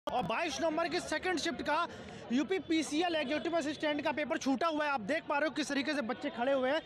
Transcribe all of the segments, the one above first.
और 22 नंबर की second shift का यूपी पीसीएल एग्जीक्यूटिव असिस्टेंट का पेपर छूटा हुआ है। आप देख पा रहे हो किस तरीके से बच्चे खड़े हुए हैं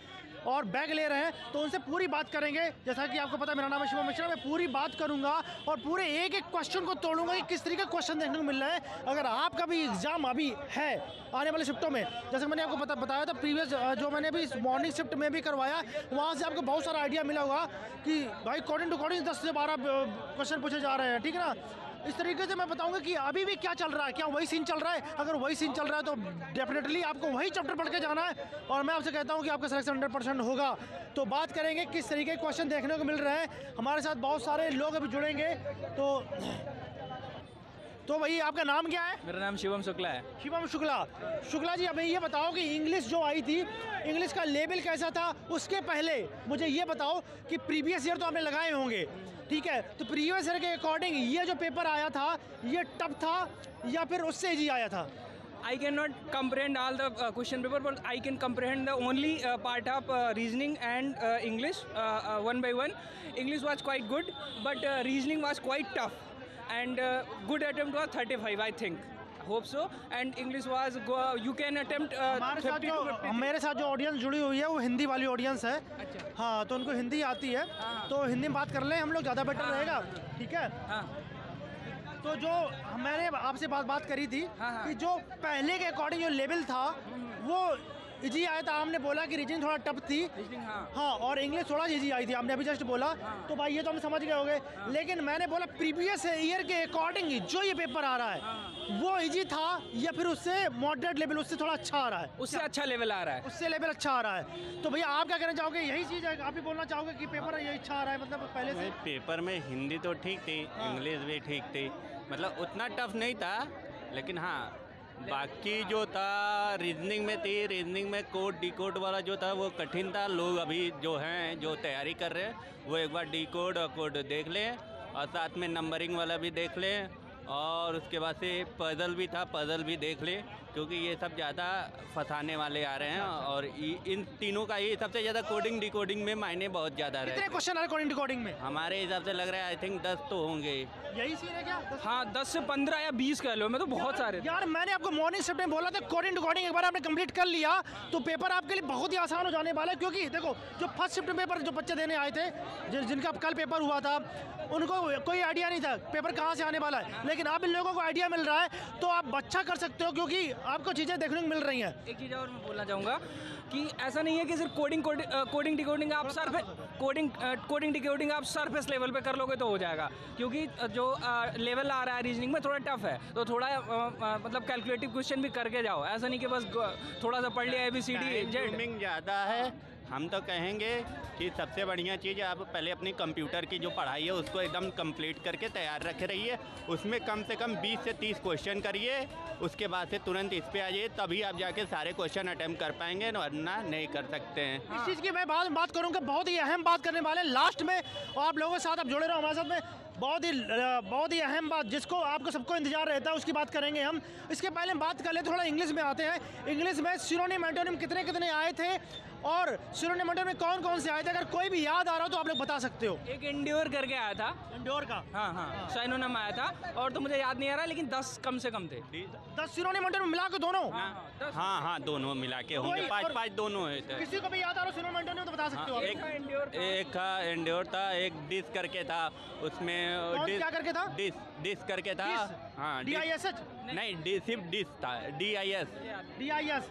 और बैग ले रहे हैं, तो उनसे पूरी बात करेंगे। जैसा कि आपको पता है मेरा नाम है शिवम मिश्रा, मैं पूरी बात करूंगा और पूरे एक एक क्वेश्चन को तोड़ूंगा कि किस तरीके का क्वेश्चन देखने को मिल रहा है। अगर आपका भी एग्जाम अभी है आने वाले शिफ्टों में, जैसे मैंने आपको बताया था प्रीवियस जो मैंने अभी मॉर्निंग शिफ्ट में भी करवाया, वहाँ से आपको बहुत सारा आइडिया मिला होगा कि भाई अकॉर्डिंग टू अकॉर्डिंग 10 से 12 क्वेश्चन पूछे जा रहे हैं, ठीक है ना। इस तरीके से मैं बताऊंगा कि अभी भी क्या चल रहा है, क्या वही सीन चल रहा है। अगर वही सीन चल रहा है तो डेफिनेटली आपको वही चैप्टर पढ़ के जाना है और मैं आपसे कहता हूं कि आपका सिलेक्शन 100% होगा। तो बात करेंगे किस तरीके के क्वेश्चन देखने को मिल रहे हैं। हमारे साथ बहुत सारे लोग अभी जुड़ेंगे। तो भाई आपका नाम क्या है? मेरा नाम शिवम शुक्ला है। शिवम शुक्ला जी, अभी ये बताओ कि इंग्लिश जो आई थी, इंग्लिश का लेवल कैसा था? उसके पहले मुझे ये बताओ कि प्रीवियस ईयर तो आपने लगाए होंगे, ठीक है, तो प्रीवियस ईयर के अकॉर्डिंग ये जो पेपर आया था ये टफ था या फिर उससे इजी आया था? I cannot comprehend all the question paper, but I can comprehend the only part of reasoning and English one by one. English was quite good, but reasoning was quite tough. And good attempt was 35, I think. Hope so. And English was you can attempt 50 to 50. मेरे साथ जो audience जुड़ी हुई है वो हिंदी वाली audience है। अच्छा। हाँ, तो उनको हिंदी आती है, तो हिंदी में बात कर लें हम लोग, ज़्यादा बेटर रहेगा, ठीक है। हाँ। तो जो मैंने आपसे बात करी थी कि जो पहले के अकॉर्डिंग जो लेवल था वो इजी आया था। आपने बोला कि रीजनिंग थोड़ा टफ थी, हाँ, और इंग्लिश थोड़ा इजी आई थी, आपने अभी जस्ट बोला। तो भाई ये तो हम समझ गए होंगे, लेकिन मैंने बोला प्रीवियस ईयर के अकॉर्डिंग जो ये पेपर आ रहा है वो इजी था या फिर उससे मॉडरेट लेवल, उससे थोड़ा अच्छा आ रहा है? उससे अच्छा लेवल आ रहा है। उससे लेवल अच्छा आ रहा है। तो भैया आप क्या कहना चाहोगे? यही चीज़ है, आप भी बोलना चाहोगे कि पेपर यही अच्छा आ रहा है? मतलब पहले से पेपर में हिंदी तो ठीक थी, इंग्लिश भी ठीक थी, मतलब उतना टफ नहीं था, लेकिन हाँ बाकी जो था रीजनिंग में थी, रीजनिंग में कोड डिकोड वाला जो था वो कठिन था। लोग अभी जो हैं जो तैयारी कर रहे हैं वो एक बार डिकोड और कोड देख लें और साथ में नंबरिंग वाला भी देख लें, और उसके बाद से पजल भी था, पजल भी देख ले, क्योंकि ये सब ज़्यादा फंसाने वाले आ रहे हैं। और इन तीनों का ही सबसे ज़्यादा कोडिंग डिकोडिंग में मायने बहुत ज़्यादा रहे। कितने क्वेश्चन है कोडिंग डिकोडिंग में? हमारे हिसाब से लग रहा है आई थिंक 10 तो होंगे। यही सीन है क्या? हाँ, 10 से 15 या 20 कह लो, मैं तो बहुत सारे। यार मैंने आपको मॉर्निंग शिफ्ट में बोला था कोडिंग डिकोडिंग एक बार आपने कंप्लीट कर लिया तो पेपर आपके लिए बहुत ही आसान हो जाने वाला है। क्योंकि देखो जो फर्स्ट शिफ्ट पेपर जो बच्चे देने आए थे, जिनका कल पेपर हुआ था, उनको कोई आइडिया नहीं था पेपर कहाँ से आने वाला है, लेकिन अब इन लोगों को आइडिया मिल रहा है तो आप अच्छा कर सकते हो क्योंकि आपको चीज़ें देखने को मिल रही हैं। एक चीज़ और मैं बोलना चाहूँगा कि ऐसा नहीं है कि सिर्फ कोडिंग डिकोडिंग आप कोडिंग डिकोडिंग आप सरफेस लेवल पे कर लोगे तो हो जाएगा, क्योंकि जो लेवल आ रहा है रीजनिंग में थोड़ा टफ है, तो थोड़ा मतलब कैलकुलेटिव क्वेश्चन भी करके जाओ। ऐसा नहीं कि बस थोड़ा सा पढ़ लिया ABCD टाइमिंग ज़्यादा है। हम तो कहेंगे कि सबसे बढ़िया चीज़ आप पहले अपनी कंप्यूटर की जो पढ़ाई है उसको एकदम कंप्लीट करके तैयार रखे रहिए। उसमें कम से कम 20 से 30 क्वेश्चन करिए, उसके बाद से तुरंत इस पे आ जाइए, तभी आप जाके सारे क्वेश्चन अटेम्प्ट कर पाएंगे, वरना नहीं कर सकते हैं। इस चीज़ की मैं बात करूँगा, बहुत ही अहम बात करने वाले लास्ट में, और आप लोगों के साथ आप जुड़े रहो हमारे साथ में। बहुत ही अहम बात जिसको आपको सबको इंतजार रहता है उसकी बात करेंगे हम। इसके पहले हम बात कर ले, थोड़ा इंग्लिश में आते हैं। इंग्लिश में सिनोनिम एंटोनिम कितने कितने आए थे और सिनोनिम एंटोनिम में कौन कौन से आए थे? अगर कोई भी याद आ रहा हो तो आप लोग बता सकते हो। एक एंड्योर करके आया था, एंड्योर का, हाँ, सिनोनिम आया था, और तो मुझे याद नहीं आ रहा, लेकिन 10 कम से कम थे। 10 सिनोनिम एंटोनिम मिला के दोनों? हाँ, दोनों मिला के होंगे, 5 दोनों है। किसी को भी याद आ रहा हो सिनोनिम एंटोनिम तो बता सकते हो। एक का एंड्योर था, एक डिस करके था, उसमें क्या करके था? डिस करके था। हाँ, DISH नहीं, सिर्फ डिस था, DIS।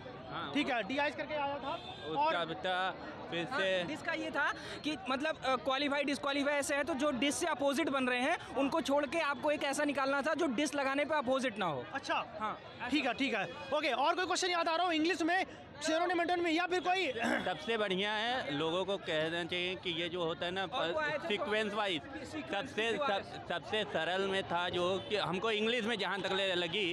ठीक है, DIS करके आया था। उसका बेटा फिर से डिस का ये था कि मतलब क्वालिफाई डिसक्वालीफाई ऐसे है, तो जो डिस से अपोजिट बन रहे हैं उनको छोड़ के आपको एक ऐसा निकालना था जो डिस लगाने पे अपोजिट ना हो। अच्छा, हाँ, ठीक है, ओके। और कोई क्वेश्चन याद आ रहा हो इंग्लिश में सिनोनिम एंटोनिम में, या फिर कोई? सबसे बढ़िया है, लोगों को कहना चाहिए कि ये जो होता है ना सीक्वेंस वाइज, सबसे सरल में था जो कि हमको इंग्लिश में जहाँ तक लगी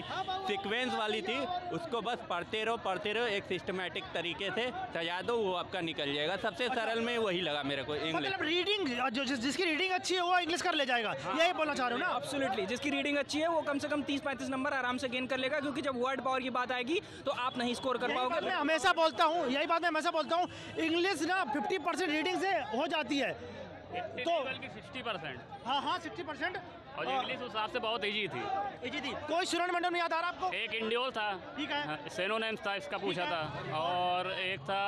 सीक्वेंस वाली थी, उसको बस पढ़ते रहो, एक सिस्टमेटिक तरीके से सजा दो, वो आपका निकल जाएगा। सबसे सरल में वही लगा मेरे को इंग्लिश। मतलब रीडिंग जिसकी रीडिंग अच्छी है वो इंग्लिश कर ले जाएगा, यही बोलना चाह रहे हो ना? एब्सोल्युटली, जिसकी रीडिंग अच्छी है वो कम से कम 30-35 नंबर आराम से गेन कर लेगा, क्योंकि जब वर्ड पावर की बात आएगी तो आप नहीं स्कोर कर पाओगे। मैं हमेशा बोलता हूँ, यही बात मैं हमेशा बोलता हूँ, इंग्लिश ना 50% रीडिंग से हो जाती है, तो 60%। हाँ 60%। और इंग्लिश उस हिसाब से बहुत ईजी थी। जी जी, कोई स्टूडेंट मैडम नहीं याद आ रहा आपको? एक इंडियोल था, ठीक है। सेनोनिम्स था इसका पूछा था, और एक था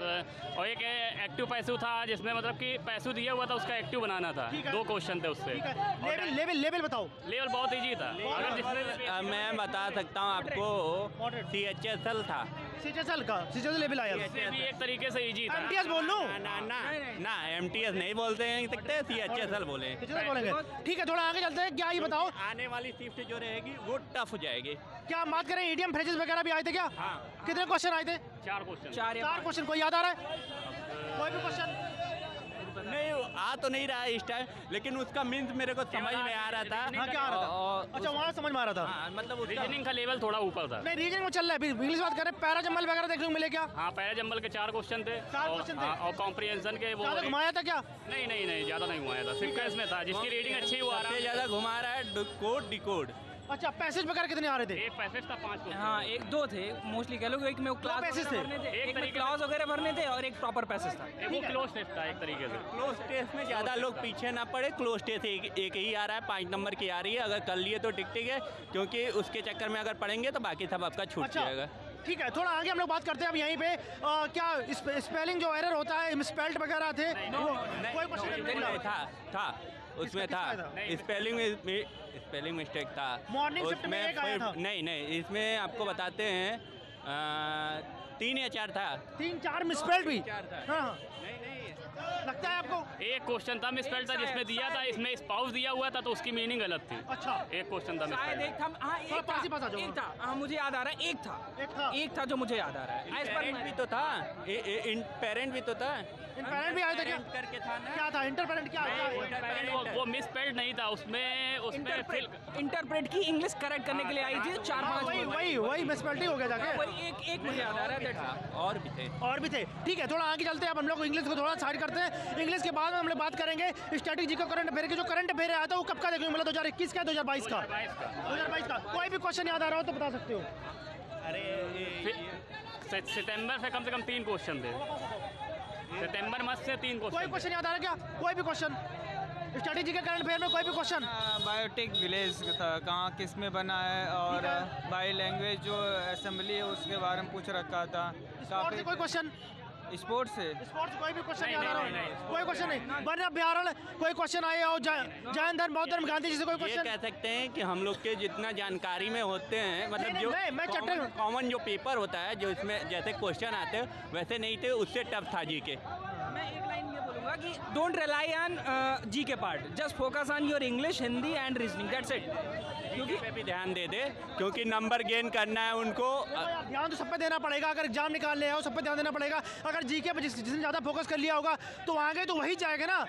और एक एक्टिव पैसिव था जिसमें मतलब कि पैसिव दिया हुआ था उसका एक्टिव बनाना था। ठीक है। 2 क्वेश्चन थे उससे। ठीक है, लेवल बताओ। लेवल बहुत ईजी था। अगर जिसमें मैं बता सकता हूँ आपको, CHSL था। CHSL लेवल आया। इससे भी एक तरीके से ईजी था। MTS बोल लूं? ना MTS नहीं बोलते हैं सकते, CHSL बोले। CHSL बोलेंगे। ठीक है, थोड़ा आगे चलते हैं। क्या ये बताओ, आने वाली शिफ्ट जो रहेगी वो टफ हो जाएगी। क्या हम बात करें इडियम फ्रेजेस वगैरह भी आए थे क्या? हाँ। कितने क्वेश्चन आए थे? 4 क्वेश्चन। 4 क्वेश्चन। कोई याद आ रहा है? कोई भी क्वेश्चन? नहीं आ तो नहीं रहा इस टाइम, लेकिन उसका मीन्स मेरे को समझ में आ रहा था। हाँ, क्या आ रहा था? अच्छा, वहाँ समझ में आ रहा था। हाँ, मतलब उसका रीजनिंग का लेवल थोड़ा ऊपर था। नहीं, रीजनिंग में चल रहा है। अभी इंग्लिश बात करें, पैराजम्बल वगैरह देखने को मिले क्या? हाँ, पहले जंबल के 4 क्वेश्चन थे। 4 क्वेश्चन थे। और कॉम्प्रिहेंशन के वो ज़्यादा घुमाया था क्या? नहीं ज़्यादा नहीं हुआ था। सिक्वेंस में था, जिसकी रीडिंग अच्छी हुआ सबसे ज़्यादा घुमा रहा है कोड डिकोड। अच्छा, पैसेज वगैरह कितने आ रहे थे? एक पैसेज था 5 क्वेश्चन। हाँ, 1-2 थे मोस्टली कह लो। एक में क्लास पैसेज थे। भरने थे, एक एक में तरीके क्लास वगैरह भरने थे और एक प्रॉपर पैसेज था। वो क्लोज टेस्ट था एक तरीके से। क्लोज टेस्ट में ज़्यादा लोग पीछे ना पड़े। क्लोज टेस्ट एक ही आ रहा है, 5 नंबर की आ रही है। अगर कर लिए तो टिक है, क्योंकि उसके चक्कर में अगर पढ़ेंगे तो बाकी सब आपका छूट अच्छा, जाएगा। ठीक है, थोड़ा आगे हम लोग बात करते हैं अब यहीं पे। क्या स्पेलिंग जो एरर होता है, मिसस्पेल्ड वगैरह थे? कोई क्वेश्चन नहीं था उसमें था स्पेलिंग मिस्टेक था। मॉर्निंग शिफ्ट में एक आया था। नहीं, इसमें आपको बताते हैं 3 या 4 था। 3-4 मिसस्पेल्ड भी? 4 था। हाँ, नहीं लगता है आपको? एक क्वेश्चन था मिसस्पेल्ड था, जिसमें दिया था इसमें स्पाउस दिया हुआ था तो उसकी मीनिंग गलत थी। अच्छा, एक क्वेश्चन था शायद मिसस्पेल्ड। एक था। हाँ, थोड़ा पास ही पास आ जाओ। एक था। हाँ, मुझे याद आ रहा है। एक था जो मुझे याद आ रहा है। As per पेरेंट my- भी तो था, पेरेंट भी तो था। इंपेरेंट भी आए थे क्या? Parent करके था ना। क्या था इंटरपेरेंट? क्या वो मिसस्पेल्ड नहीं था, उसमें इंटरप्रेट की इंग्लिश करेक्ट करने के लिए आई थी। 4-5 वही मिसस्पेल्ड हो गया जाके। वही एक मुझे याद आ रहा है। that's it। और भी थे। ठीक है, थोड़ा आगे चलते हैं। अब हम लोग इंग्लिश को थोड़ा साइड करते हैं। इंग्लिश के बाद में हम लोग बात करेंगे स्ट्रेटेजी का, करंट अफेयर की। जो करंट अफेयर आया था वो कब का देखने को मिला? 2021 का, 2022 का? 2022 का। कोई भी क्वेश्चन याद आ रहा हो तो बता सकते हो। सितंबर से कम 3 क्वेश्चन थे। सितंबर मास से 3 कोई क्वेश्चन। क्वेश्चन याद आ रहा है क्या? कोई भी क्वेश्चन स्ट्रेटेजी के करंट अफेयर में? कोई भी क्वेश्चन? बायोटेक विलेज था, कहाँ किस में बना है, और बाई लैंग्वेज जो असेंबली है उसके बारे में पूछ रखा था। स्पोर्ट्स से कोई क्वेश्चन? स्पोर्ट्स से स्पोर्ट्स कोई भी क्वेश्चन याद आ रहा नहीं, हो? कोई क्वेश्चन नहीं। वर्ण अभ्यारण कोई क्वेश्चन आए हो? जैन धर्म, बौद्ध धर्म, गांधी जी से कोई ये क्वेश्चन? कह सकते हैं कि हम लोग के जितना जानकारी में होते हैं, मतलब नहीं, जो नहीं, मैं चैप्टर- कॉमन जो पेपर होता है, जो इसमें जैसे क्वेश्चन आते हैं वैसे नहीं थे, उससे टफ था जीके। मैं एक लाइन ये बोलूँगा कि डोंट रिलाई ऑन जी के part, just focus on your English, Hindi and reasoning, that's it. क्योंकि पे भी ध्यान दे दे, क्योंकि नंबर गेन करना है उनको। यार, ध्यान तो सब पे देना पड़ेगा। अगर एग्जाम निकालने आओ सब पे ध्यान देना पड़ेगा। अगर जीके पे जिसने ज़्यादा फोकस कर लिया होगा तो आगे तो वही जाएगा ना,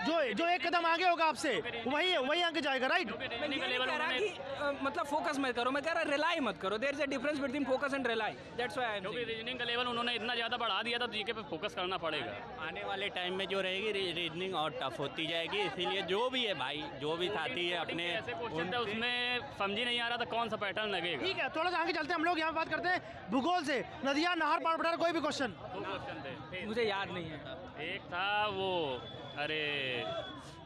जो एक कदम आगे होगा आपसे, वही आगे जाएगा, राइट? मैं ये नहीं कह रहा कि मतलब फोकस मत करो, मैं कह रहा रिलाई मत करो। There is a difference between focus and rely, that's why I am क्योंकि रीजनिंग का लेवल उन्होंने इतना ज़्यादा बढ़ा दिया था, जीके पे फोकस करना पड़ेगा। आने वाले टाइम में जो रहेगी रीजनिंग और टफ होती जाएगी, इसीलिए जो भी है भाई, जो भी साथी है अपने ऐसे क्वेश्चन थे उसमें समझ ही नहीं आ रहा था कौन सा पैटर्न लगेगा। ठीक है, थोड़ा सा आगे चलते हैं। हम लोग यहाँ बात करते हैं भूगोल से। नदियाँ, नहर, पहाड़, पठार, कोई भी क्वेश्चन? 2 क्वेश्चन थे। मुझे याद नहीं है। एक था वो, अरे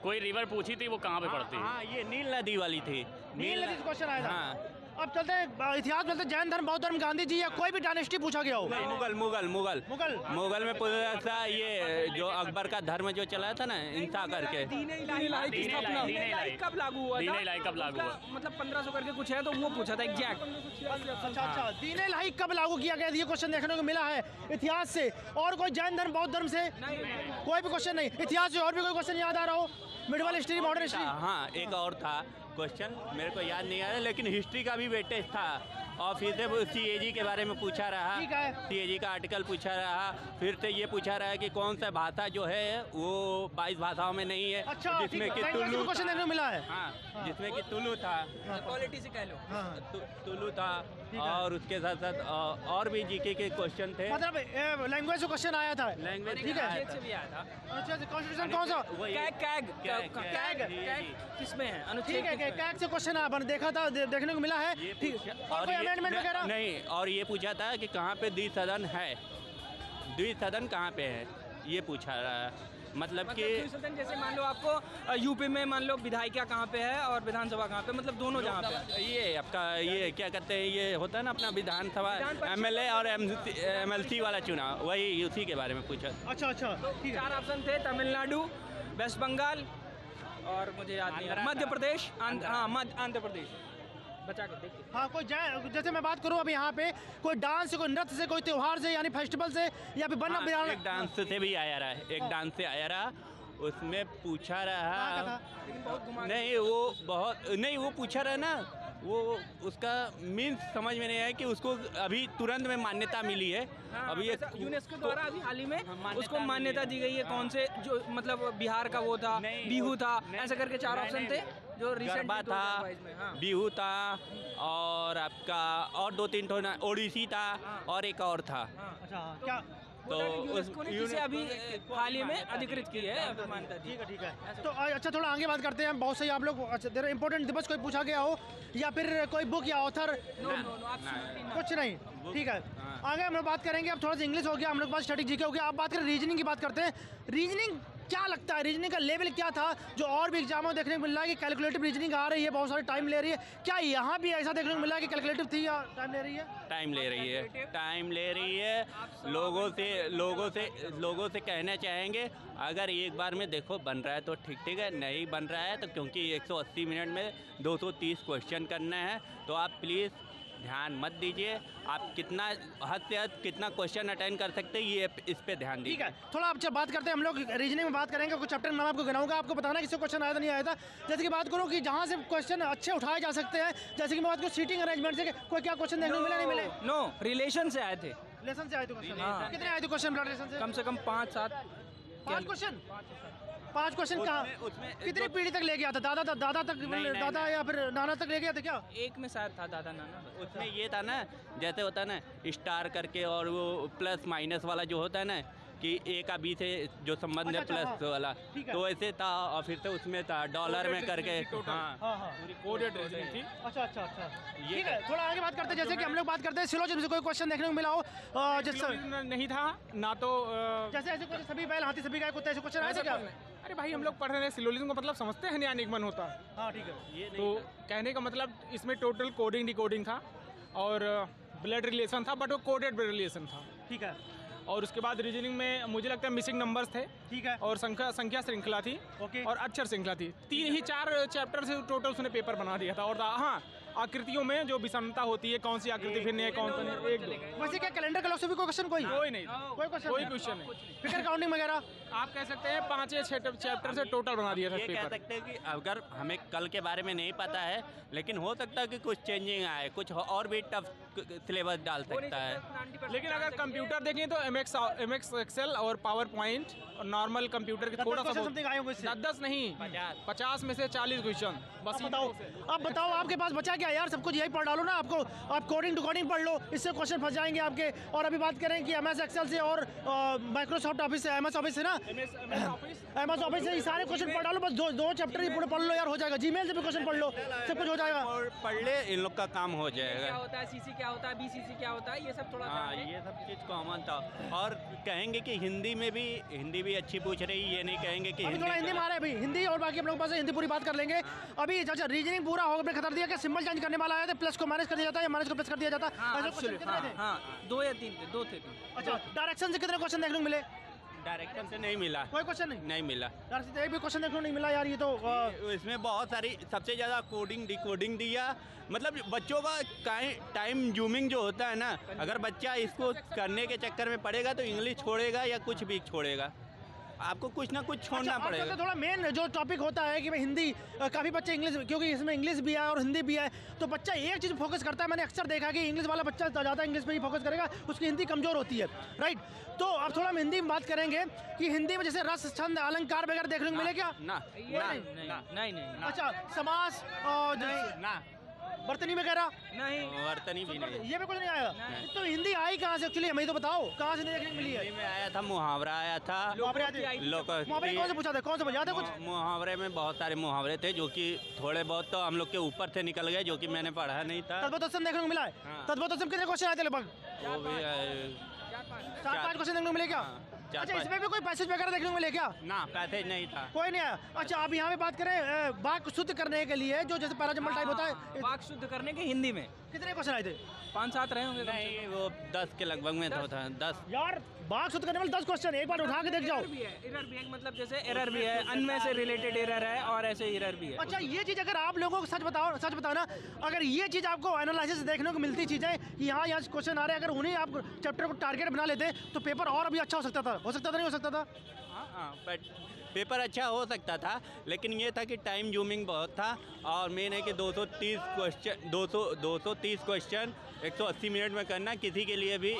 कोई रिवर पूछी थी वो कहाँ पे पड़ती है। हाँ, ये नील नदी वाली थी। नील नदी से क्वेश्चन आया था। हाँ। अब चलते हैं इतिहास, चलते हैं जैन धर्म, बौद्ध धर्म, गांधी जी या कोई भी डायनेस्टी पूछा गया हो। मुगल में पूछा था। ये जो अकबर का धर्म जो चला था ना, इंसा करके। दीन इलाही की स्थापना कब लागू हुआ था? दीन इलाही कब लागू हुआ? उसका मतलब 1500 करके कुछ है, तो वो पूछा था एग्जैक्ट। अच्छा, दीन इलाही कब लागू किया गया? ये क्वेश्चन देखने को मिला है इतिहास से। और कोई जैन धर्म, बौद्ध धर्म से? कोई भी क्वेश्चन नहीं। इतिहास से और भी कोई क्वेश्चन याद आ रहा हो? Medieval history, modern history? हाँ, एक और था क्वेश्चन, मेरे को याद नहीं आ रहा, लेकिन हिस्ट्री का भी वेटेज था। और फिर से CAG के बारे में पूछा रहा, ठीक है। CAG का आर्टिकल पूछा रहा। फिर से ये पूछा रहा है कि कौन सा भाषा जो है वो 22 भाषाओं में नहीं है, अच्छा, जिसमें ठीक कि है। तुलु क्वेश्चन देखने को मिला है। हाँ, जिसमें कि तुलु था, क्वालिटी से कह लो। तुलु था। और उसके साथ साथ और भी जीके के क्वेश्चन थे। मतलब लैंग्वेज से क्वेश्चन आया था। लैंग्वेज ठीक है। स्टेट से भी आया था। अच्छा, कॉन्स्टिट्यूशन कौन सा? कैग किसमें है? अनुच्छेद ठीक है, किसमें? कैग से क्वेश्चन देखा था, देखने को मिला है। ठीक, और कोई अमेंडमेंट वगैरह? नहीं, और ये पूछा था कि कहाँ पे द्विसदन है, द्विसदन कहाँ पे है, ये पूछा रहा है। मतलब कि जैसे मान लो आपको यूपी में मान लो विधायिका कहाँ पे है और विधानसभा कहाँ पे, मतलब दोनों जहाँ पे है। ये आपका ये क्या कहते हैं, ये होता है ना अपना विधानसभा MLA और MLC वाला चुनाव, वही उसी के बारे में पूछा। अच्छा अच्छा, ठीक है। 4 ऑप्शन थे, तमिलनाडु, वेस्ट बंगाल और मुझे याद नहीं आ रहा, मध्य प्रदेश, आंध्र प्रदेश। बचा के देखिए। हाँ, कोई जैसे मैं बात करूँ अभी यहाँ पे कोई डांस से, कोई नृत्य से, कोई त्योहार से यानी फेस्टिवल से, या फिर बनना बिराना। एक डांस से भी आया रहा है, एक डांस से आया रहा, उसमें पूछा रहा नहीं, वो पूछा रहा ना, वो उसका मीन्स समझ में नहीं आया कि उसको अभी तुरंत में मान्यता मिली है। अभी ये यूनेस्को द्वारा अभी हाल ही में उसको मान्यता दी गई है। कौन से जो मतलब बिहार का वो था, बिहू था, ऐसा करके 4 ऑप्शन थे जो गरबा था, बिहू था और आपका और 2-3 ठो ओडिसी था और एक और था। अच्छा, क्या तो यूनेस्को ने जिसे अभी हाल ही में अधिकृत की है मान्यता दी। ठीक है। तो अच्छा, थोड़ा आगे बात करते हैं। बहुत सही आप लोग। अच्छा, इम्पोर्टेंट दिवस कोई पूछा गया हो या फिर कोई बुक या ऑथर? कुछ नहीं, ठीक है। आगे हम लोग बात करेंगे। अब थोड़ा सा इंग्लिश हो गया, हम लोग पास स्टैटिक जीके हो गया। आप बात करें रीजनिंग की, बात करते हैं। रीजनिंग क्या लगता है, रीजनिंग का लेवल क्या था जो और भी एग्जामों में देखने को मिल रहा है कि कैलकुलेटिव रीजनिंग आ रही है, बहुत सारे टाइम ले रही है, क्या यहाँ भी ऐसा देखने को मिला है कि कैलकुलेटिव थी या टाइम ले रही है? टाइम ले रही है। लोगों से कहना चाहेंगे, अगर एक बार में देखो बन रहा है तो ठीक है, नहीं बन रहा है तो क्योंकि 180 मिनट में 230 क्वेश्चन करना है, तो आप प्लीज़ ध्यान मत दीजिए। आप कितना हद से हद कितना क्वेश्चन अटेंड कर सकते हैं, ये इस पे ध्यान दीजिए। ठीक है, थोड़ा आप जब बात करते हैं, हम लोग रीजनिंग में बात करेंगे। कुछ चैप्टर नाम आपको गिनाऊंगा, आपको बताना किसी क्वेश्चन आया था नहीं आया था। जैसे कि बात करूँ कि जहाँ से क्वेश्चन अच्छे उठाए जा सकते हैं, जैसे कि मैं बात करूँ सीटिंग अरेंजमेंट से, कोई क्या क्वेश्चन देखने को मिला, नहीं मिले? नो, रिलेशन से आए थे। लेसन से आए थे क्वेश्चन? कितने आए थे क्वेश्चन ब्लड रिलेशन से? कम से कम 5-7 क्वेश्चन। 5 क्वेश्चन कहाँ, कितनी पीढ़ी तक ले गया था? दादा या फिर नाना तक ले गया था क्या? एक में शायद था दादा नाना। उसमें ये था ना, जैसे होता है ना स्टार करके और वो प्लस माइनस वाला जो होता है ना कि ए का बी से जो संबंध है प्लस वाला, तो ऐसे था। और फिर तो उसमें था डॉलर में करके। हाँ, कोडेड रीजनिंग थी। अच्छा। ठीक है, थोड़ा आगे बात करते हैं। जैसे कि हम लोग बात करते हैं सिलोजिज्म से कोई क्वेश्चन देखने को मिला हो, जैसे नहीं था ना, तो जैसे ऐसे कुछ सभी बैल हाथी सभी गाय कुत्ते ऐसे क्वेश्चन आए थे क्या? अरे भाई, हम लोग पढ़ रहे हैं सिलोजिज्म का मतलब समझते हैं नहीं, निगमन होता है। हाँ, ठीक है। तो कहने का मतलब इसमें टोटल कोडिंग डिकोडिंग था और ब्लड रिलेशन था, बट वो कोडेड ब्लड रिलेशन था। ठीक है। और उसके बाद रीजनिंग में मुझे लगता है मिसिंग नंबर्स थे। ठीक है। और संख्या श्रृंखला थी। ओके। और अक्षर श्रृंखला थी। 4 चैप्टर से टोटल उसने पेपर बना दिया था। और हाँ, आकृतियों में जो विषमता होती है, कौन सी आकृति फिर है, कौन सा नहीं, 1-2। वैसे क्या कैलेंडर क्लॉक से भी कोई क्वेश्चन? कोई नहीं, कोई क्वेश्चन नहीं। फिगर काउंटिंग वगैरह आप कह सकते हैं 5 या 6 चैप्टर से टोटल बना दिया था ये कह पेपर। सकते हैं कि अगर हमें कल के बारे में नहीं पता है, लेकिन हो सकता है कि कुछ चेंजिंग आए, कुछ और भी टफ सिलेबस डाल सकता है। लेकिन अगर कंप्यूटर देखें तो MX एक्सेल और पावर पॉइंट और नॉर्मल कंप्यूटर के थोड़ा सा समथिंग आए होंगे इससे? 10 नहीं, 50 में से 40 क्वेश्चन बस। अब बताओ आपके पास बचा क्या यार? सब कुछ यही पढ़ डालो ना आपको। आप कोडिंग टू कोडिंग पढ़ लो, इससे क्वेश्चन फंस जाएंगे आपके। और अभी बात करें कि MS एक्सेल से और माइक्रोसॉफ्ट ऑफिस से, MS ऑफिस से ना, MS ऑफिस से सारे क्वेश्चन पढ़ डालो। बस 2 चैप्टर ही पूरे पढ़ लो यार, हो जाएगा। जीमेल से भी क्वेश्चन पढ़ लो, सब कुछ हो जाएगा। और पढ़ ले, इन लोग का काम हो क्या जाएगा। होता है, CC क्या होता है, BCC क्या होता है, ये सब थोड़ा हाँ, ये सब चीज़ कॉमन था। और कहेंगे कि हिंदी भी अच्छी पूछ रही, ये नहीं कहेंगे कि अभी थोड़ा हिंदी में आ रहा है भाई, हिंदी और बाकी हम लोग पास हिंदी पूरी बात कर लेंगे। अभी अच्छा, रीजनिंग पूरा हो गया, खतर दिया कि सिंबल चेंज करने वाला आया था, प्लस को माइनस कर दिया जाता है या माइनस को प्लस कर दिया जाता है। ऐसे क्वेश्चन कितने थे? हाँ, 2 या 3 थे, 2 थे। अच्छा, डायरेक्शन से कितने क्वेश्चन देखने को मिले? डायरेक्शन से नहीं मिला, कोई क्वेश्चन नहीं मिला। डायरेक्शन से एक भी क्वेश्चन देखने को नहीं मिला यार। ये तो इसमें बहुत सारी, सबसे ज़्यादा कोडिंग डिकोडिंग दिया। मतलब बच्चों का टाइम जूमिंग जो होता है ना, अगर बच्चा इसको करने के चक्कर में पड़ेगा तो इंग्लिश छोड़ेगा या कुछ भी छोड़ेगा। आपको कुछ ना कुछ छोड़ना पड़ेगा। थोड़ा मेन जो टॉपिक होता है कि भाई हिंदी, काफ़ी बच्चे इंग्लिश, क्योंकि इसमें इंग्लिश भी है और हिंदी भी है, तो बच्चा एक चीज़ फोकस करता है। मैंने अक्सर देखा कि इंग्लिश वाला बच्चा ज़्यादा इंग्लिश पे ही फोकस करेगा, उसकी हिंदी कमज़ोर होती है, राइट। तो अब थोड़ा हम हिंदी में बात करेंगे कि हिंदी में जैसे रस, छंद, अलंकार वगैरह देखने को मिले क्या? नहीं। अच्छा, समास और ना, बर्तनी वगैरह नहीं, वर्तनी भी नहीं। ये भी कुछ नहीं आया। तो हिंदी आई कहाँ से एक्चुअली, हमें तो बताओ कहाँ से देखने को मिली है? हिंदी में आया था, मुहावरा आया था। मुहावरे कौन से पूछा था, कौन से याद है कुछ? मुहावरे में बहुत सारे मुहावरे थे जो कि थोड़े बहुत तो हम लोग के ऊपर से निकल गए, जो कि मैंने पढ़ा नहीं था। तद्भुतोत्तम देखने को मिला है? तद्भुतोत्तम कितने क्वेश्चन आए थे लगभग? वो भी 4-5 क्वेश्चन देखने को मिले क्या? अच्छा, इसमें भी कोई पैसेज वगैरह देखने को मिले क्या? ना पैसेज नहीं था। कोई नहीं है। अच्छा, अब यहाँ पे बात करें वाक शुद्ध करने के लिए, जो जैसे पैराजम्बल टाइप होता है, वाक शुद्ध करने के हिंदी में कितने क्वेश्चन आए थे? 5-7 रहे होंगे। नहीं, वो 10 के लगभग में था 10। यार वाक शुद्ध करने वाले 10 क्वेश्चन एक बार उठा के देख जाओ। एरर भी है, मतलब जैसे एरर भी है, अनमें से रिलेटेड एरर है और ऐसे एरर भी है। अच्छा, ये चीज़ अगर आप लोगों को सच बताओ ना, अगर ये चीज़ आपको एनालिसिस देखने को मिलती चीज़ें कि यहाँ क्वेश्चन आ रहे हैं, अगर उन्हीं आप चैप्टर को टारगेट बना लेते तो पेपर और अभी अच्छा हो सकता था नहीं हो सकता था? हाँ, बट पेपर अच्छा हो सकता था, लेकिन ये था कि टाइम जूमिंग बहुत था और मेन है कि 230 क्वेश्चन 180 मिनट में करना किसी के लिए भी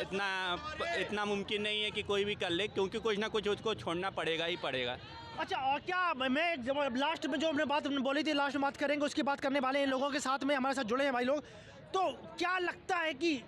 इतना मुमकिन नहीं है कि कोई भी कर ले, क्योंकि कुछ ना कुछ उसको छोड़ना पड़ेगा ही पड़ेगा। अच्छा, और क्या मैं लास्ट में जो हमने बात बोली थी, लास्ट में बात करेंगे, उसकी बात करने वाले इन लोगों के साथ में हमारे साथ जुड़े हैं भाई लोग। तो क्या लगता है कि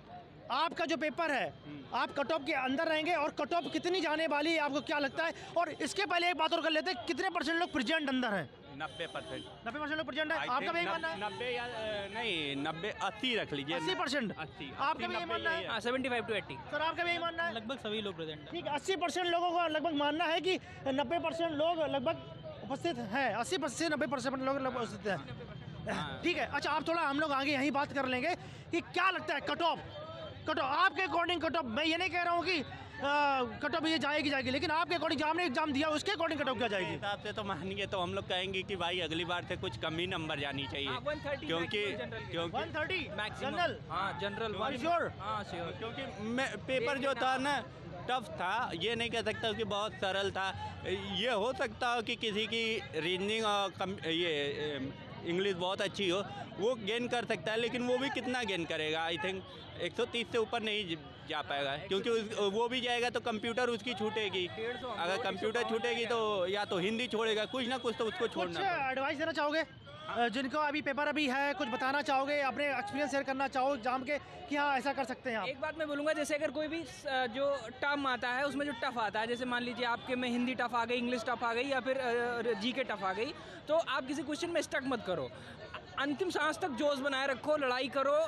आपका जो पेपर है, आप कट ऑफ के अंदर रहेंगे और कट ऑफ कितनी जाने वाली है, आपको क्या लगता है? और इसके पहले एक बात और कर लेते हैं, कितने % लोग प्रेजेंट अंदर हैं? 90%। 90% लोग प्रेजेंट है। आपका भी यही मानना है? 90 या नहीं 90 80 रख लीजिए। 80%? 80 आपका भी यही मानना है? 75 to 80 सर, आपका भी यही मानना है? लगभग सभी लोग प्रेजेंट हैं। ठीक है, 80% लोगों का लगभग मानना है कि 90% लोग लगभग उपस्थित हैं। 80% से 90% लोग लगभग उपस्थित हैं। ठीक है। अच्छा, आप थोड़ा हम लोग आगे यही बात कर लेंगे कि क्या लगता है कट ऑफ आपके अकॉर्डिंग कट ऑफ, मैं ये नहीं कह रहा हूँ कि कट ऑफ ये जाएगी, लेकिन आपके अकॉर्डिंग आपने एग्जाम दिया उसके अकॉर्डिंग कट ऑफ क्या जाएगी? हिसाब से तो मानेंगे तो हम लोग कहेंगे कि भाई अगली बार से कुछ कम ही नंबर जानी चाहिए, 130 क्योंकि 130 मैक्सिमम। जनरल? हाँ, जनरल श्योर? हाँ, श्योर। क्योंकि पेपर जो था ना टफ था, ये नहीं कह सकता कि बहुत सरल था। ये हो सकता हो कि किसी की रीजनिंग और ये इंग्लिश बहुत अच्छी हो, वो गेन कर सकता है, लेकिन वो भी कितना गेन करेगा? आई थिंक 130 से ऊपर नहीं जा पाएगा, क्योंकि वो भी जाएगा तो कंप्यूटर उसकी छूटेगी। अगर कंप्यूटर छूटेगी तो या तो हिंदी छोड़ेगा, कुछ ना कुछ तो उसको छोड़ना पड़ेगा। एडवाइस देना चाहोगे जिनको अभी पेपर अभी है, कुछ बताना चाहोगे, अपने एक्सपीरियंस शेयर करना चाहो जान के कि हाँ ऐसा कर सकते हैं आप? एक बात मैं बोलूँगा, जैसे अगर कोई भी जो टर्म आता है उसमें जो टफ आता है, जैसे मान लीजिए आपके में हिंदी टफ आ गई, इंग्लिश टफ आ गई या फिर जीके टफ आ गई, तो आप किसी क्वेश्चन में स्टक मत करो। अंतिम सांस तक जोश बनाए रखो, लड़ाई करो,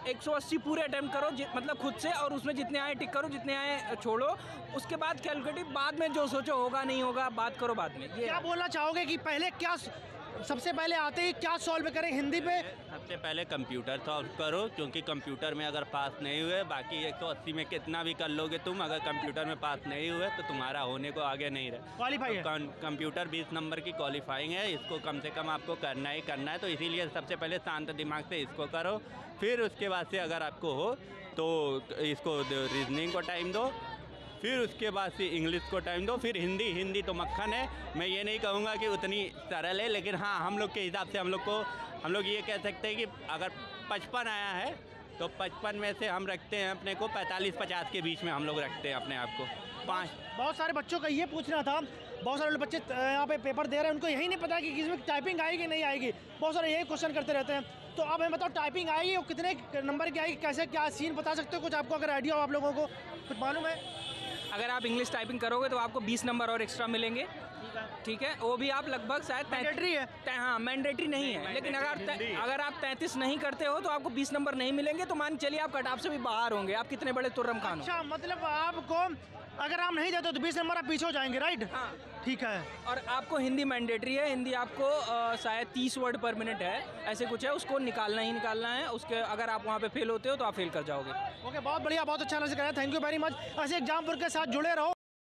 180 पूरे अटेम्प्ट करो, मतलब खुद से, और उसमें जितने आए टिक करो, जितने आए छोड़ो। उसके बाद कैलकुलेटिव, बाद में जो सोचो होगा नहीं होगा बात करो बाद में। ये क्या बोलना चाहोगे कि पहले क्या सबसे पहले आते ही क्या सॉल्व करें हिंदी पे? सबसे पहले कंप्यूटर सॉल्व करो, क्योंकि कंप्यूटर में अगर पास नहीं हुए, बाकी 180 में कितना भी कर लोगे तुम, अगर कंप्यूटर में पास नहीं हुए तो तुम्हारा होने को आगे नहीं रहा। क्वालिफाई है कंप्यूटर 20 नंबर की क्वालिफाइंग है, इसको कम से कम आपको करना ही करना है। तो इसीलिए सबसे पहले शांत दिमाग से इसको करो, फिर उसके बाद से अगर आपको हो तो इसको रीजनिंग को टाइम दो, फिर उसके बाद से इंग्लिश को टाइम दो, फिर हिंदी तो मक्खन है। मैं ये नहीं कहूँगा कि उतनी सरल है, लेकिन हाँ हम लोग के हिसाब से हम लोग ये कह सकते हैं कि अगर 55 आया है तो 55 में से हम रखते हैं अपने को 45-50 के बीच में हम लोग रखते हैं अपने आप को। 5 बहुत सारे बच्चों का ये पूछना था, बहुत सारे बच्चे यहाँ पे पेपर दे रहे हैं, उनको यही नहीं पता कि इसमें टाइपिंग आएगी नहीं आएगी, बहुत सारे यही क्वेश्चन करते रहते हैं। तो अब हमें बताओ टाइपिंग आएगी और कितने नंबर की आएगी, कैसे क्या सीन बता सकते हो कुछ? आपको अगर आइडिया हो, आप लोगों को कुछ मालूम है? अगर आप इंग्लिश टाइपिंग करोगे तो आपको 20 नंबर और एक्स्ट्रा मिलेंगे। ठीक है, वो भी आप लगभग शायद मैंडेटरी है। हाँ, मैंडेटरी नहीं है, लेकिन अगर आप 33 नहीं करते हो तो आपको 20 नंबर नहीं मिलेंगे। तो मान चलिए आप कट ऑफ से भी बाहर होंगे, आप कितने बड़े तुर्रम खान हो। अच्छा, मतलब आपको अगर आप नहीं जाते तो 20 नंबर आप पीछे हो जाएंगे, राइट? हाँ, ठीक है। और आपको हिंदी मैंडेटरी है, हिंदी आपको शायद 30 वर्ड पर मिनट है, ऐसे कुछ है, उसको निकालना ही निकालना है। उसके अगर आप वहाँ पे फेल होते हो तो आप फेल कर जाओगे। ओके, बहुत बढ़िया, बहुत अच्छा नजर कराया, थैंक यू वेरी मच। ऐसे एग्जामपुर के साथ जुड़े रहो।